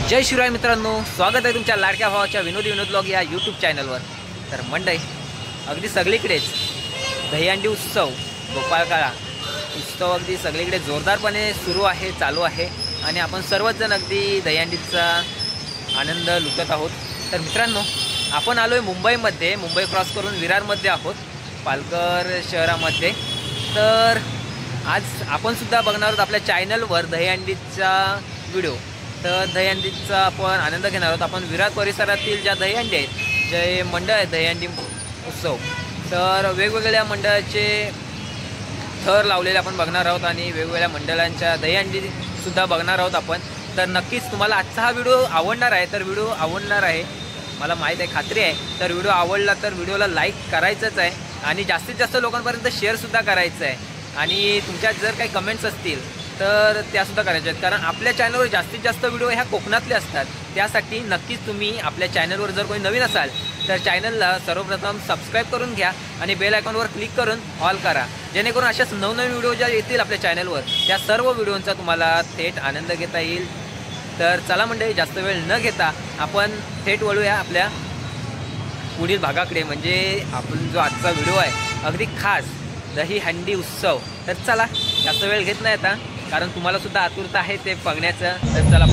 जय शिवराय मित्रांनो, स्वागत आहे तुमच्या लाडक्या भावाच्या विनोद ब्लॉग या यूट्यूब चॅनलवर। तर मंडई अगदी सगळीकडेच दहीहंडी उत्सव, गोपाळकाळा उत्सव अगदी सगळीकडे जोरदारपणे सुरू आहे, चालू आहे आणि आपण सर्वच जण अगदी दहीहंडीचा आनंद लुटत आहोत। तर मित्रांनो, आपण आलोय मुंबईमध्ये, मुंबई क्रॉस करून विरारमध्ये आहोत, पालघर शहरामध्ये। तर आज आपण सुद्धा बघणार आहोत आपल्या चॅनलवर दहीहंडीचा व्हिडिओ। तर दहीहंडीचा आपण आनंद घेणार आहोत। आपण विरार परिसरातील ज्या दहीहंडी आहेत, जे मंडळ आहे दहीहंडी उत्सव, तर वेगवेगळ्या मंडळाचे थर लावलेले आपण बघणार आहोत आणि वेगवेगळ्या मंडळांच्या दहीहंडीसुद्धा बघणार आहोत आपण। तर नक्कीच तुम्हाला आजचा हा व्हिडिओ आवडणार आहे। तर व्हिडिओ आवडणार आहे, मला माहीत आहे, खात्री आहे। तर व्हिडिओ आवडला तर व्हिडिओला लाईक करायचंच आहे आणि जास्तीत जास्त लोकांपर्यंत शेअरसुद्धा करायचं आहे। आणि तुमच्या जर काही कमेंट्स असतील तर त्यासुद्धा करायच्या आहेत, कारण आपल्या चॅनलवर जास्तीत जास्त व्हिडिओ ह्या कोकणातले असतात। त्यासाठी नक्कीच तुम्ही आपल्या चॅनलवर जर कोणी नवीन असाल तर चॅनलला सर्वप्रथम सबस्क्राईब करून घ्या आणि बेल आयकॉनवर क्लिक करून ऑल करा, जेणेकरून अशाच नवनवीन व्हिडिओ ज्या येतील आपल्या चॅनलवर त्या सर्व व्हिडिओंचा तुम्हाला थेट आनंद घेता येईल। तर चला मंडळी, जास्त वेळ न घेता आपण थेट वळूया आपल्या पुढील भागाकडे, म्हणजे आपण जो आजचा व्हिडिओ आहे अगदी खास दहीहंडी उत्सव। तर चला, जास्त वेळ घेत नाही आता, कारण तुम्हाला सुद्धा आतुरता आहे ते बघण्याचं। तर चला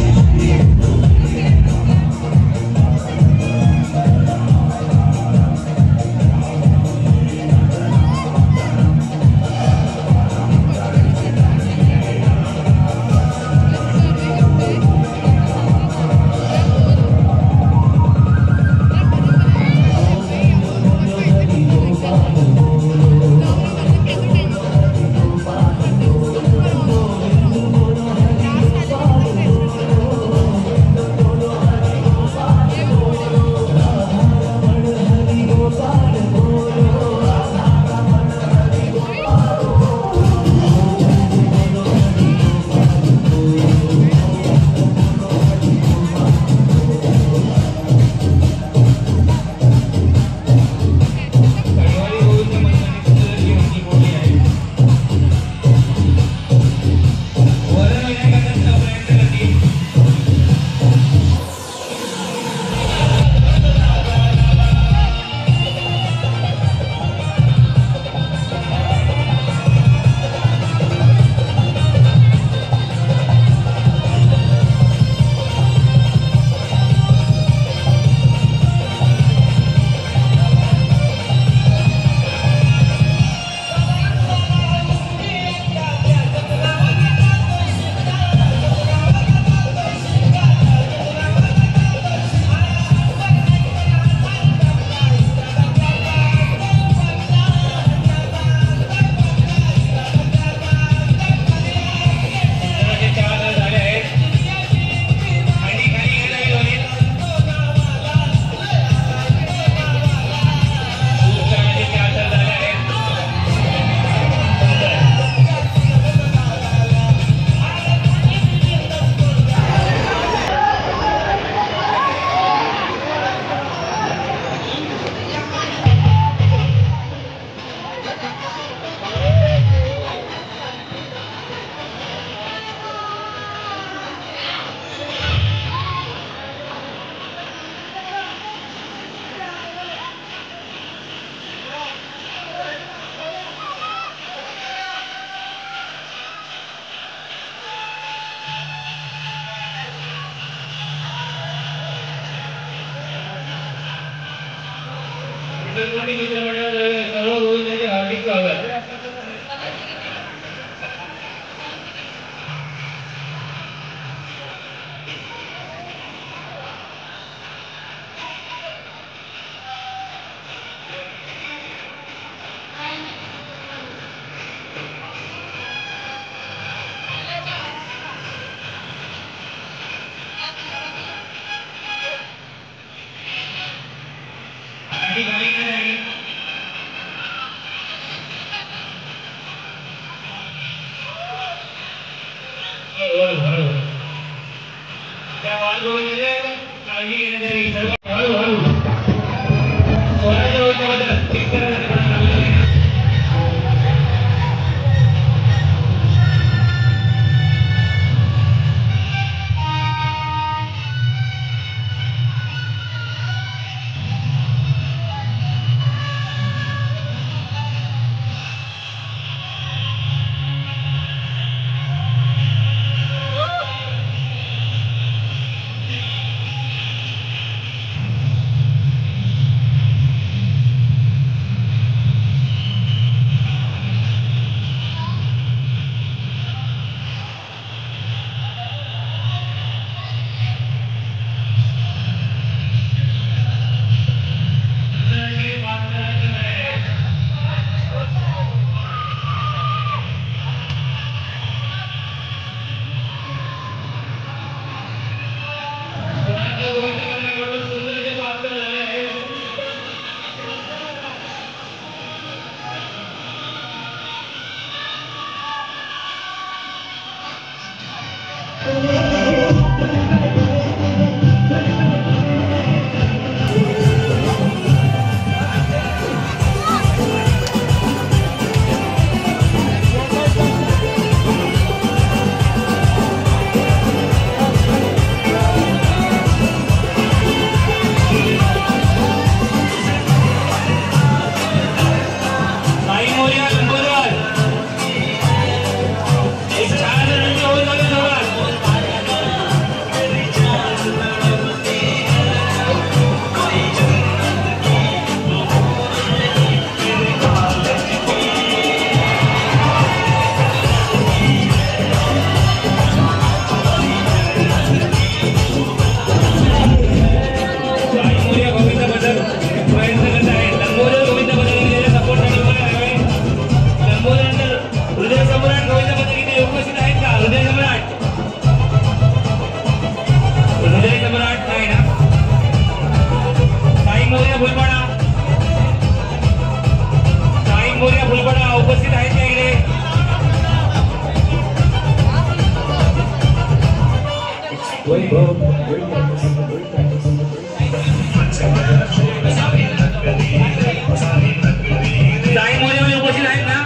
उपस्थित आहेत ना.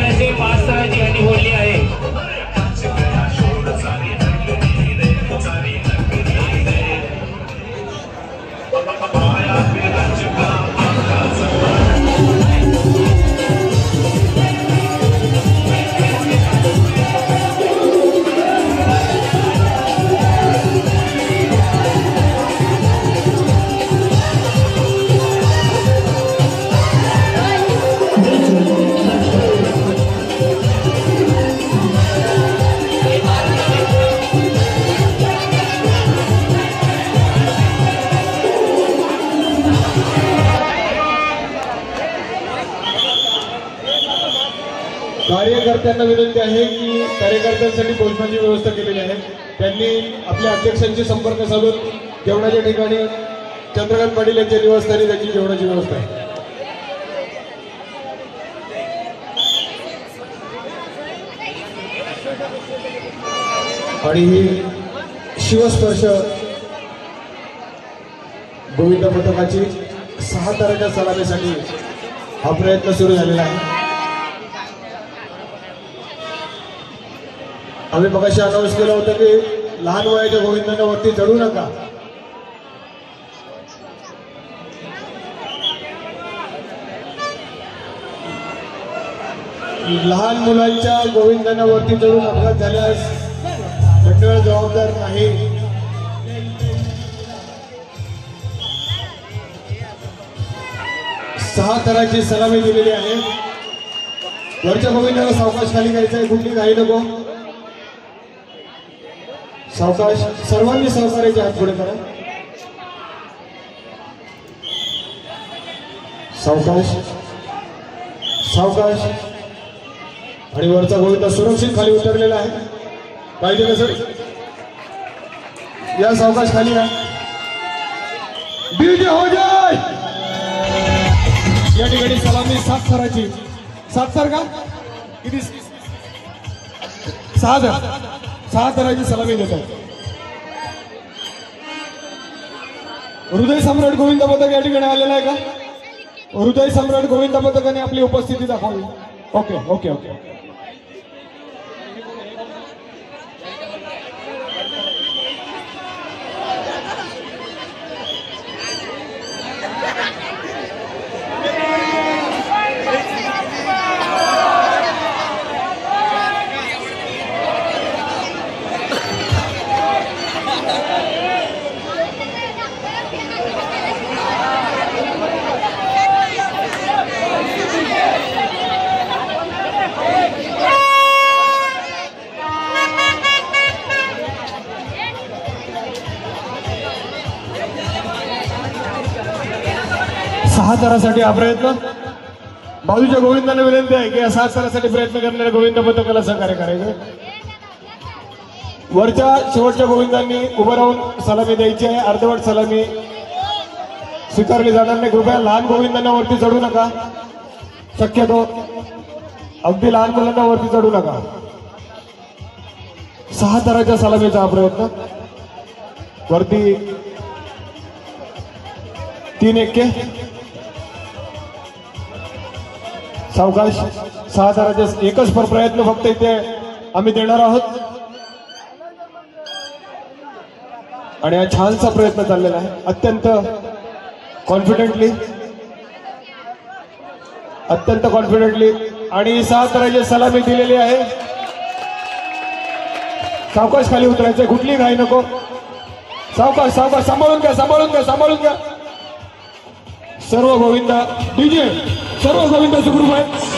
असे 5-6 ठिकाणी बोलली आहे. कार्यकर्त्यांना विनंती आहे की कार्यकर्त्यांसाठी भोजनाची व्यवस्था केलेली आहे. त्यांनी आपल्या अध्यक्षांशी संपर्क साधून जेवणाच्या ठिकाणी चंद्रकांत पाटील यांच्या निवासस्थानी त्यांची जेवणाची व्यवस्था आहे. आणि ही शिवस्पर्श गोविंद पथकाची 6 तारखेच्या सलामीसाठी हा प्रयत्न सुरू झालेला आहे. आम्ही मगाशी अनाऊन्स केलं होतं की लहान वयाच्या गोविंदांना वरती चढू नका. लहान मुलांच्या गोविंदांना वरती चढून अपघात झाल्यास मंडळ जबाबदार नाही. सहा थराची सलामी दिलेली आहे. वरच्या गोविंदाला सावकाश खाली घ्यायचं आहे. कुठली घाई नको. सावकाश. सर्वांनी सहकार्याचे हात पुढे करा. सावकाश सावकाश. आणि वरचा गोविंदा सुरक्षित खाली उतरलेला आहे. पाहिजे का सर? या सावकाश खाली या. डीजे हो जाय. या ठिकाणी सलामी 7 थराची. 7 थर का किती? 6 थर. 6 थराची सलामी देतात. हृदय सम्राट गोविंद पथक या ठिकाणी आलेला आहे का? हृदय सम्राट गोविंद पथकाने आपली उपस्थिती दाखवली. Okay okay okay. सहा थरासाठी हा प्रयत्न. बाजूच्या गोविंदांना विनंती आहे की या 7 थरासाठी प्रयत्न करणाऱ्या गोविंद पथकाला सहकार्य करायचं. वरच्या शेवटच्या गोविंदांनी उभं राहून सलामी द्यायची आहे. अर्धवट सलामी स्वीकारली जाणार नाही. कृपया लहान गोविंदांना वरती चढू नका. शक्यतो अगदी लहान मुलांना वरती चढू नका. 6 थराच्या सलामीचा हा प्रयत्न. वरती 3 एक्के. सावकाश. 6 थराचे एकच प्रयत्न फक्त इथे आम्ही देणार आहोत. आणि हा छानसा प्रयत्न चाललेला आहे. अत्यंत कॉन्फिडेंटली आणि 6 थराची सलामी दिलेली आहे. सावकाश खाली उतरायचंय. कुठली घाई नको. सावकाश सावकाश. सांभाळून घ्या सांभाळून घ्या सांभाळून घ्या. सर्व गोविंद डीजे सर्व गोविंद सुखरूप आहे.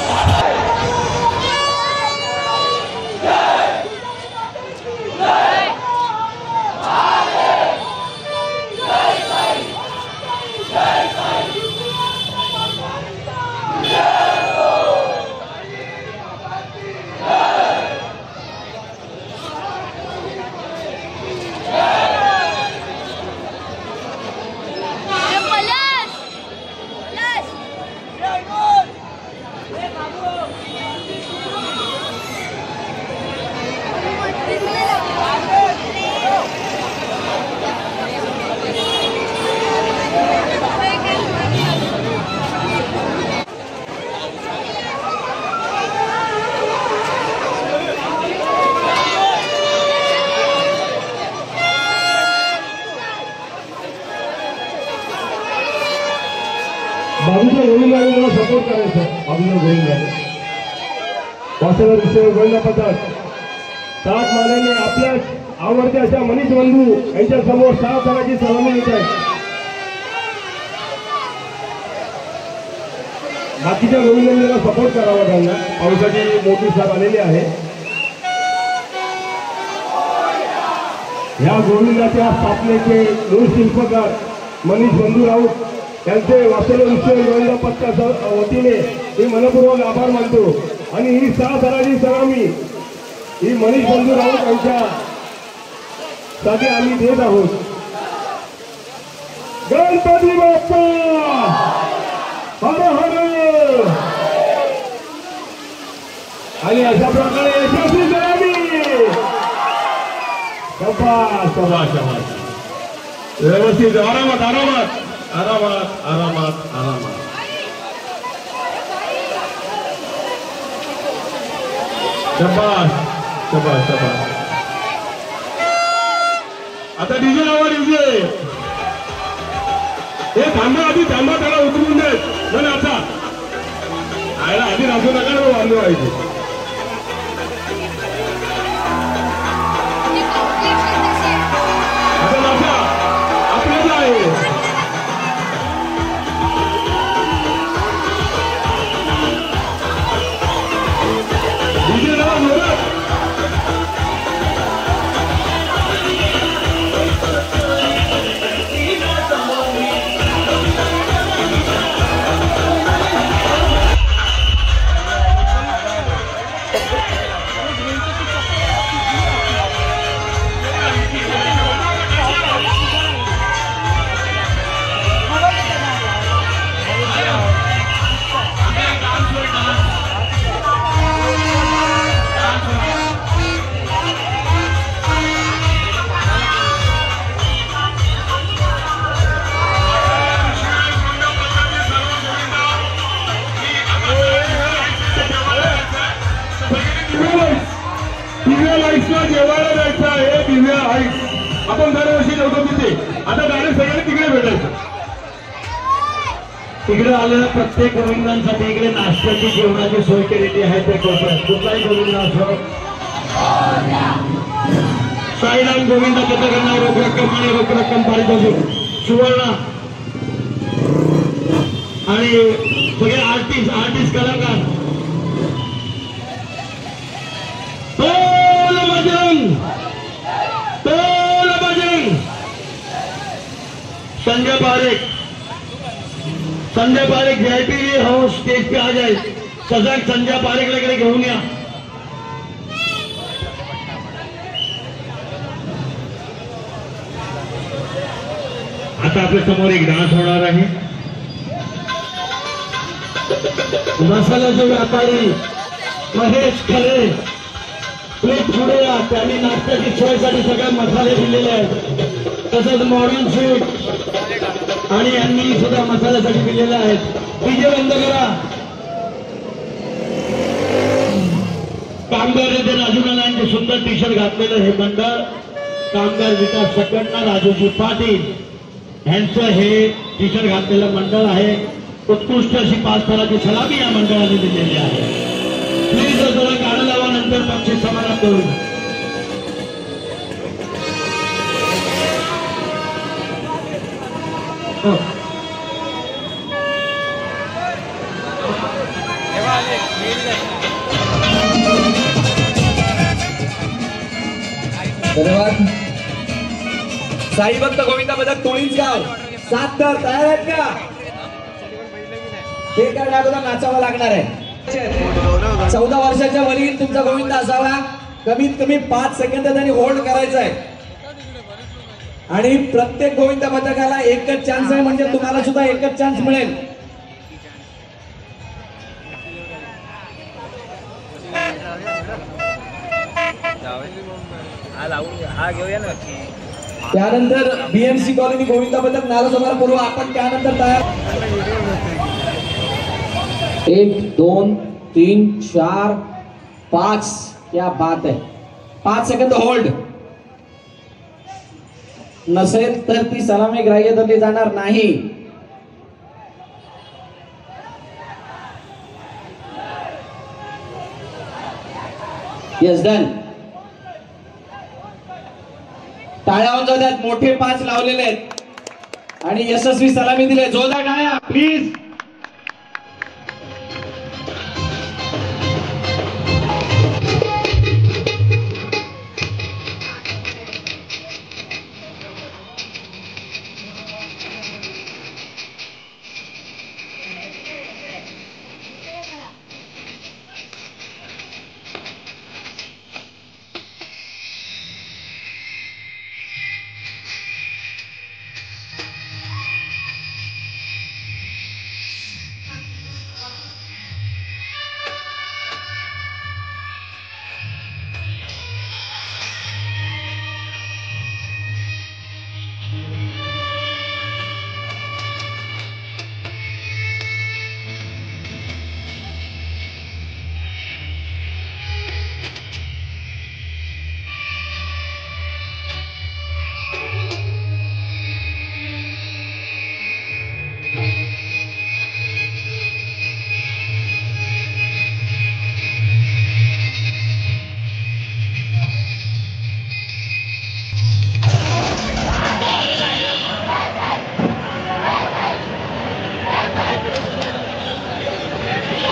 Yes! बाकीच्या गोविंदांना सपोर्ट करायचं. अभिनव गोविंद वासुदेव विषय गोविंदा पथक 7 मानाने आपल्या आवडत्या अशा मनीष बंधू यांच्या समोर 6 सराची सलामी देत आहेत. बाकीच्या गोविंदांना सपोर्ट करावा. त्यांना पावसाची मोठी साथ आलेली आहे. या गोविंदाच्या स्थापनेचे मूळ शिल्पकार मनीष बंधू राऊत त्यांचे वासुदेव विषय गोविंदा पथकाच्या वतीने मी मनपूर्वक आभार मानतो. आणि ही 6 सराची सलामी ही मनीष बंधू राऊत यांच्या साठी आम्ही देत आहोत. गणपती बाप्पा हर हर. आणि अशा प्रकारे यशस्वी सलामी. शाबास शाबास शाबास. व्यवस्थित आरामात आरामात आरामात आरामात आरामात. शाबास शाबास शाबास. आता डीजे लावा डीजे. हे थांबा आधी थांबा त्याला उतरून देत म्हणे. आता आयला आधी राखू नका वांदे व्हायचे. आता नाचा आपल्याला आहे. डीजे लावा जोरात. जेवायला जायचं आहे. दिव्या हाईट आपण दरवर्षी जेवतो तिथे. आता डायरेक्ट सगळे तिकडे भेटायचं. तिकडे आलेल्या प्रत्येक गोविंदांसाठी इकडे नाश्त्याची जेवणाची सोय केलेली आहे. ते कोपऱ्यात कुठलाही गोविंद असो. साईराम गोविंद पथकांना रोख रक्कम आणि रोख रक्कम पारितोषिक सुवर्ण आणि सगळे आर्टिस्ट कलाकार. Sanjay Parekh VIP house stage पे आ जाए. सजग संजय पारेख लगे घेऊन या. आता आपल्या समोर एक डान्स होणार आहे. मसाल्याचे व्यापारी महेश खरे प्लेट पुढे या. त्यांनी नाश्त्याची सोयीसाठी सगळे मसाले दिलेले आहेत. तसंच मॉडर्न स्वीट आणि यांनी सुद्धा मसाल्यासाठी दिलेले आहेत. डीजे बंद करा. कामगार येथे राजूनाना यांचे सुंदर टी शर्ट घातलेलं हे मंडळ कामगार विकास संघटना राजूजी पाटील यांचं हे टी शर्ट घातलेलं मंडळ आहे. उत्कृष्ट अशी 5 थराची सलामी या मंडळाने दिलेली आहे. प्लीज जरा गाणं लावा. नंतर बक्षीस समारंभ करू. धन्यवाद. साई भक्त गोविंदा पथक तुळींजगाव 7 तर तयार आहेत का? हे करण्या अगोदर नाचावं लागणार आहे. 14 वर्षाच्या वरील तुमचा गोविंदा असावा. कमीत कमी 5 सेकंद त्यांनी होल्ड करायचं आहे. आणि प्रत्येक गोविंदा पथकाला एकच चान्स आहे. म्हणजे तुम्हाला सुद्धा एकच चान्स मिळेल. हा घेऊया ना. त्यानंतर BMC कॉलनी गोविंदा पथक नारासोबाला पूर्व. आपण त्यानंतर तयार. 1 2 3 4 5. क्या बात है. 5 सेकंद होल्ड. नसेल तर ती सलामी ग्राह्य धरली जाणार नाही. Yes done. टाळ्या होऊन जातात. मोठे 5 लावलेले आहेत आणि यशस्वी सलामी दिले. जोरदार टाळ्या प्लीज.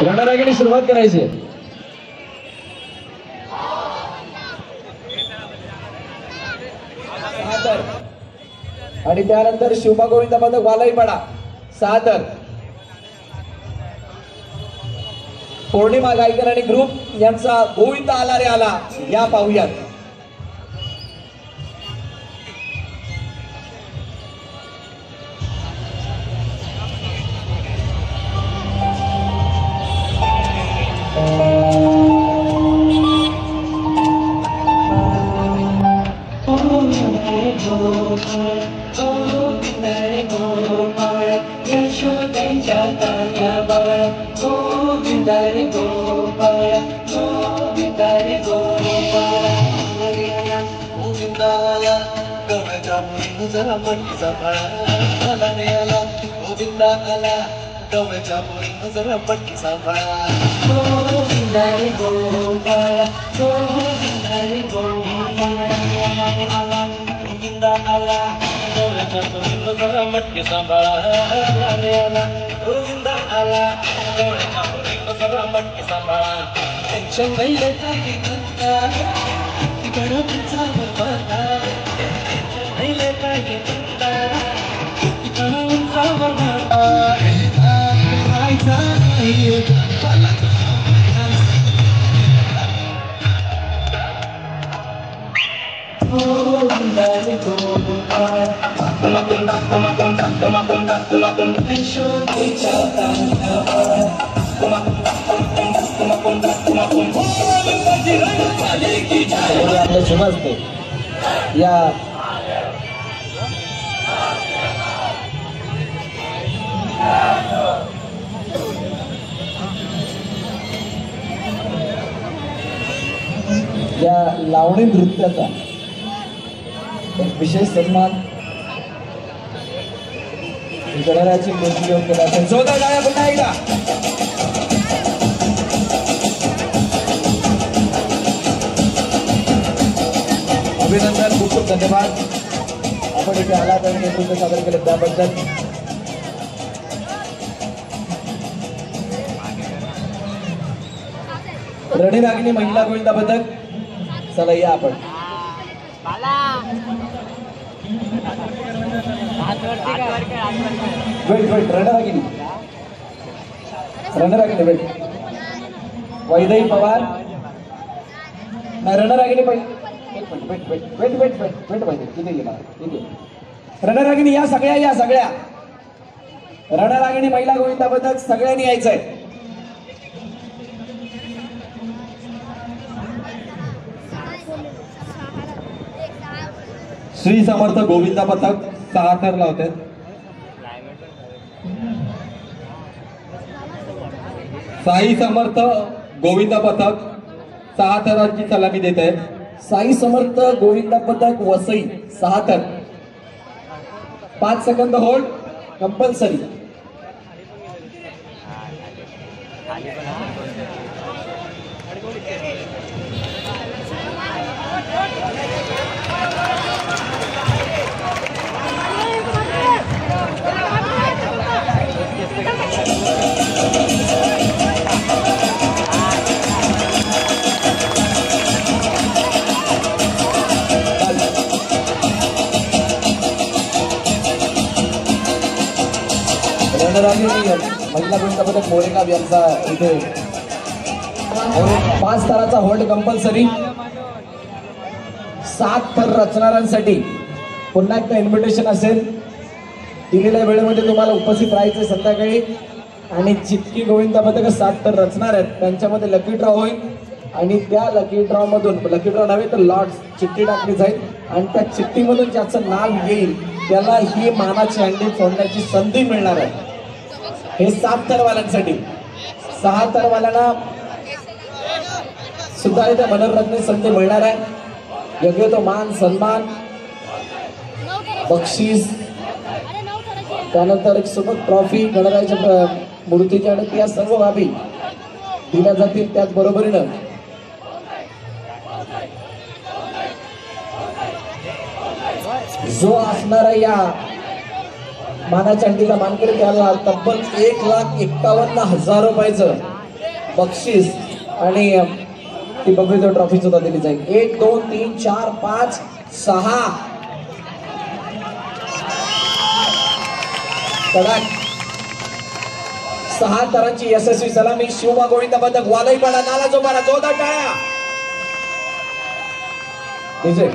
रणरागिणी सुरुवात करायची. आणि त्यानंतर शिवबा गोविंदा पदक वालाई पडा 6 तर. पौर्णिमा गायकर आणि ग्रुप यांचा गोविंदा आला रे आला या पाहूयात. या लावणी नृत्याचा एक विशेष सन्मान गणराज्य मूर्ती घेऊन केला असेल. जोरदार टाळ्या पुन्हा एकदा. अभिनंदन, खूप खूप धन्यवाद. आपण इथे आलात आणि नेतृत्व सादर केलं त्याबद्दल. रणरागिणी महिला गोविंदा पदक. चला या आपण. वेट रणरागिणी वेट. वैदई पवार रणरागिणी वेट. रणरागिणी या सगळ्या रणरागिणी महिला गोविंदा पदक सगळ्यांनी यायचंय. श्री समर्थ गोविंदा पथक 6 थर लावतात. साई समर्थ गोविंदा पथक 6 थरांची सलामी देत आहेत. साई समर्थ गोविंदा पथक वसई 6 थर. 5 सेकंद होल्ड कंपल्सरी. महिला गोविंदा पथक मोरेगाव यांचा इथे 5 थराचा होल्ड कंपल्सरी. 7 थर रचणाऱ्यांसाठी पुन्हा एकदा इन्व्हिटेशन असेल. दिलेल्या वेळेमध्ये तुम्हाला उपस्थित राहायचं संध्याकाळी. आणि जितकी गोविंदा पथक 7 थर रचणार आहेत त्यांच्यामध्ये लकी ड्रॉ होईल आणि त्या लकी ड्रॉ मधून, लकी ड्रॉ नव्हे तर लॉट्स चिठ्ठी टाकली जाईल आणि त्या चिठ्ठीमधून ज्याचं नाव येईल त्याला ही मानाची अंडी फोडण्याची संधी मिळणार आहे. हे 7 थरवाल्यांसाठी. 6 थरवाल्यांना सुद्धा इथे मनोरंजन संधी मिळणार आहे. योग्य तो मान सन्मान, बक्षीस, त्यानंतर एक सुबक ट्रॉफी, गणरायाच्या मूर्तीच्या आणि त्या सर्व बाबी दिल्या जातील. त्याचबरोबरीनं जो असणारा या मानाच्या अंडीला मानकरी त्याला तब्बल 1,51,000 रुपयाचं बक्षीस आणि ती भव्य ट्रॉफी सुद्धा दिली जाईल. 1 2 3 4 5 6 कडक 6 थरांची यशस्वी सलामी. शिवबा गोविंदा पथक वालईपाडा नाला जोपारा जोरदार टाळ्या. विजय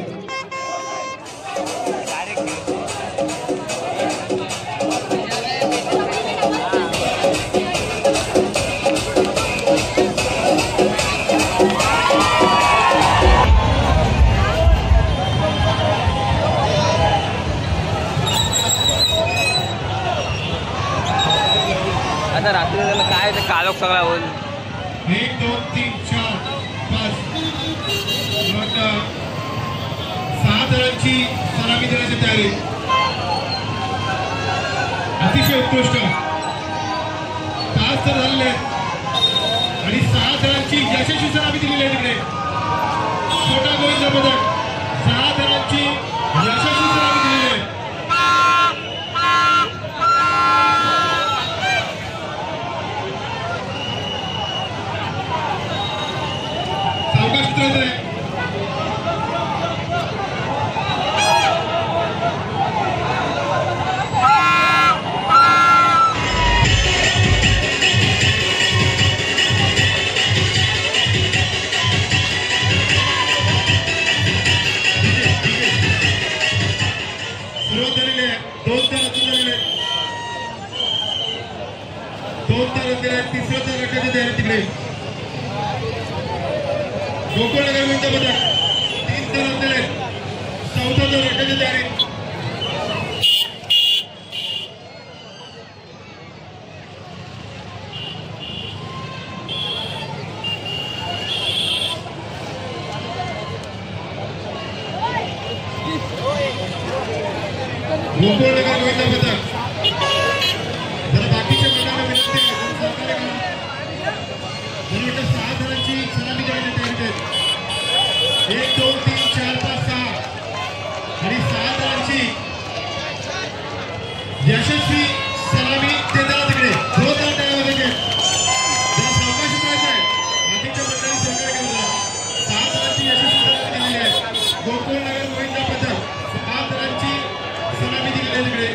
आता रात्री त्याला काय ते कालोख सगळा होईल. 1 2 3 4 5 6 थरांची सलामी देण्याची तयारी. अतिशय उत्कृष्ट 5 थर झालेले आणि 6 थरांची यशस्वी सलामी दिलेली आहे. तिकडे छोटा गोविंदा पथक 6 थरांची यशस्वी सलामी दिलेली आहे. सावकाश उतरत आहे. सुरुवात झालेली आहे. 2 थर रचून झालेले आहेत. 2 थर रचलेले आहेत. 3रा थर रचण्याची तयारी तिकडे. गोकुळनगर गोविंदा पथक 3 थर रचलेले आहेत. 4था थर रचण्याची तयारी. गोकुळनगर गोविंदा पथक जरा बाकीच्या मंडळाला विनंती आहे, जरा सहकार्य करा. मला वाटतं 6 थरांची सलामी देण्याची तयारीत आहेत. 1 2 3 4 5 6 आणि 6 थरांची यशस्वी सलामी देताना तिकडे जोरदार टाळ्या वाजवायच्या. जरा सावकाश उतरायचं आहे. बाकीच्या मंडळी सहकार्य करा. 6 थरांची यशस्वी सलामी दिलेली आहे. गोकुळनगर गोविंदा पथक 6 थरांची सलामी दिलेली आहे तिकडे.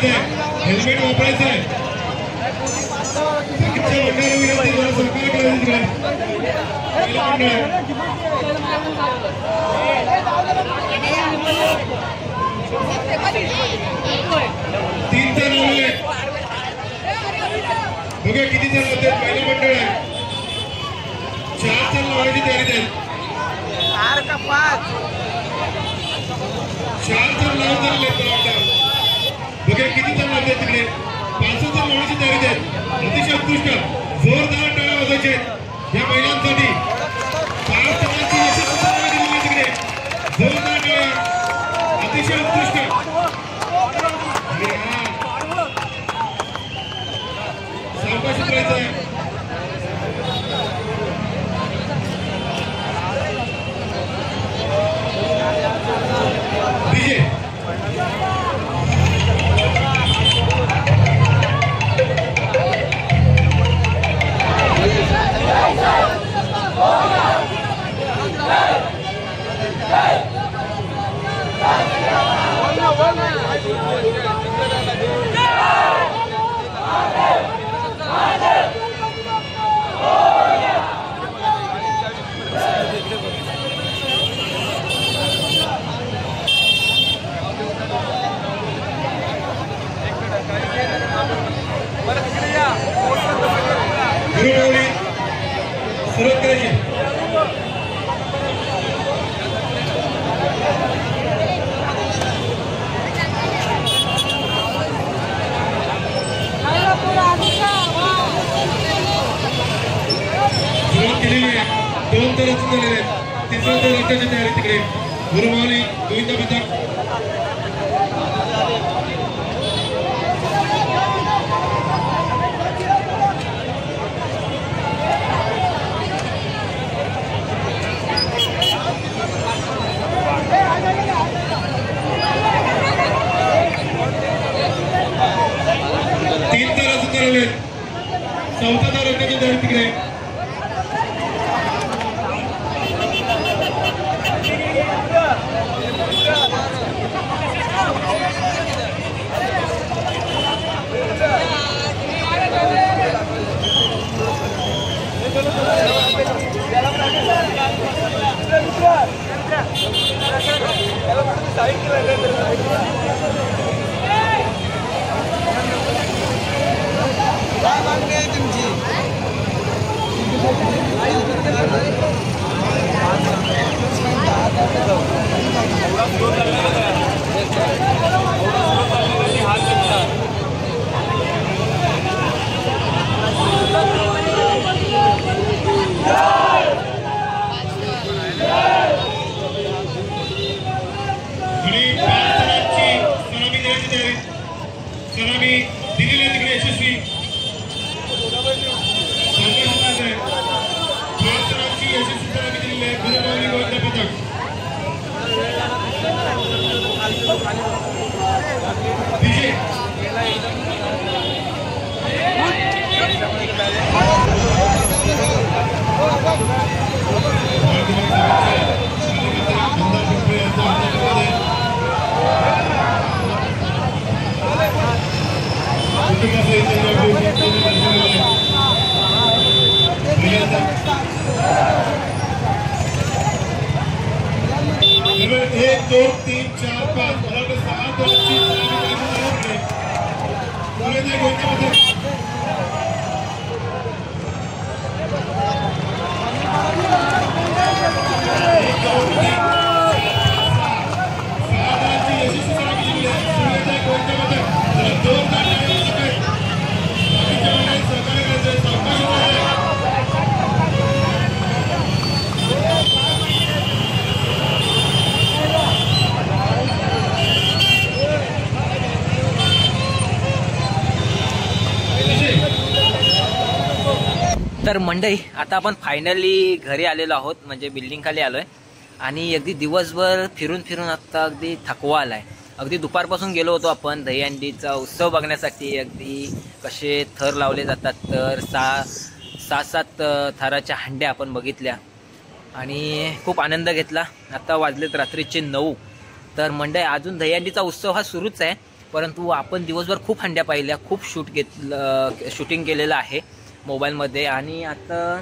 करायचं आहे, हेल्मेट वापरायचं आहे. तीन जण लावले बघा किती जण होते. पहिलं मंडळ आहे, 4 जण लावण्याची तयारीत आहेत. 4 जण लावून झालेले बघा किती जण लावले तिकडे. 5 जण लावण्याची तयारीत आहेत. अतिशय उत्कृष्ट जोरदार टाळ्या वाजवायचे आहेत या महिलांसाठी. 5 जणांची यशस्वी सलामी दिलेली आहे तिकडे. जोरदार टाळ्या, अतिशय उत्कृष्ट. सावकाश उतरायचं आहे. डीजे गुरुमाऊली सुरुवात करायची. सुरुवात केलेली आहे. 2 तर रचून झालेले आहेत. 3रा तर रचण्याची तयारी तिकडे. गुरुमाऊली गोविंदा पथक. चौथा तार रचण्याची तयारी तिकडे. सलामी दिलेली आहे तिकडे यशस्वी. 5 जणांची यशस्वी सलामी दिलेली आहे. गुरुमाऊली गोविंदा पथक. डीजे एक 2 3 4 5 मला वाटतं 6 जणांची पुढे नाही गोविंदा पथक. तर मंडळी आता आपण फायनली घरी आलेलो आहोत, म्हणजे बिल्डिंग खाली आलोय आणि अगदी दिवसभर फिरून फिरून आता अगदी थकवा आलाय. अगदी दुपारपासून गेलो होतो आपण दहीहंडीचा उत्सव बघण्यासाठी. अगदी कसे थर लावले जातात, तर 6-7 थराच्या हंड्या आपण बघितल्या आणि खूप आनंद घेतला. आता वाजलेत रात्रीचे 9. तर मंडळी अजून दहीहंडीचा उत्सव हा सुरूच आहे, परंतु आपण दिवसभर खूप हंड्या पाहिल्या, खूप शूटिंग केलेलं आहे मोबाईलमध्ये आणि आता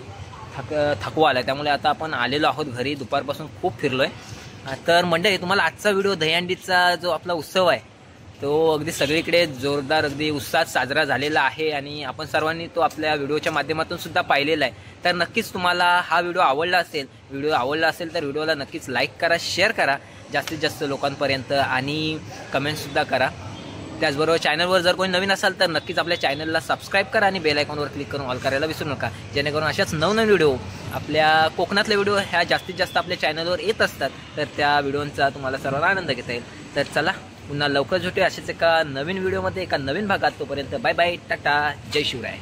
थकवा आला, त्यामुळे आता आपण आलेलो आहोत घरी. दुपारपासून खूप फिरलो आहे. तर मंडळी, तुम्हाला आजचा व्हिडिओ दहीहंडीचा जो आपला उत्सव आहे तो अगदी सगळीकडे जोरदार अगदी उत्साहात साजरा झालेला आहे आणि आपण सर्वांनी तो आपल्या व्हिडिओच्या माध्यमातून सुद्धा पाहिलेला आहे. तर नक्कीच तुम्हाला हा व्हिडिओ आवडला असेल तर व्हिडिओला नक्कीच लाईक करा, शेअर करा जास्तीत जास्त लोकांपर्यंत आणि कमेंटसुद्धा करा. त्याचबरोबर चॅनलवर जर कोणी नवीन असाल तर नक्कीच आपल्या चॅनलला सबस्क्राईब करा आणि बेल आयकॉनवर क्लिक करून ऑल करायला विसरू नका, जेणेकरून अशाच नवनवीन व्हिडिओ आपल्या कोकणातले व्हिडिओ ह्या जास्तीत जास्त आपल्या चॅनलवर येत असतात. तर त्या व्हिडिओंचा तुम्हाला सर्वांना आनंद घेता येईल. तर चला, पुन्हा लवकर भेटूया असेच एका नवीन व्हिडिओमध्ये, एका नवीन भागात. तोपर्यंत बाय बाय, टाटा, जय शिवराय.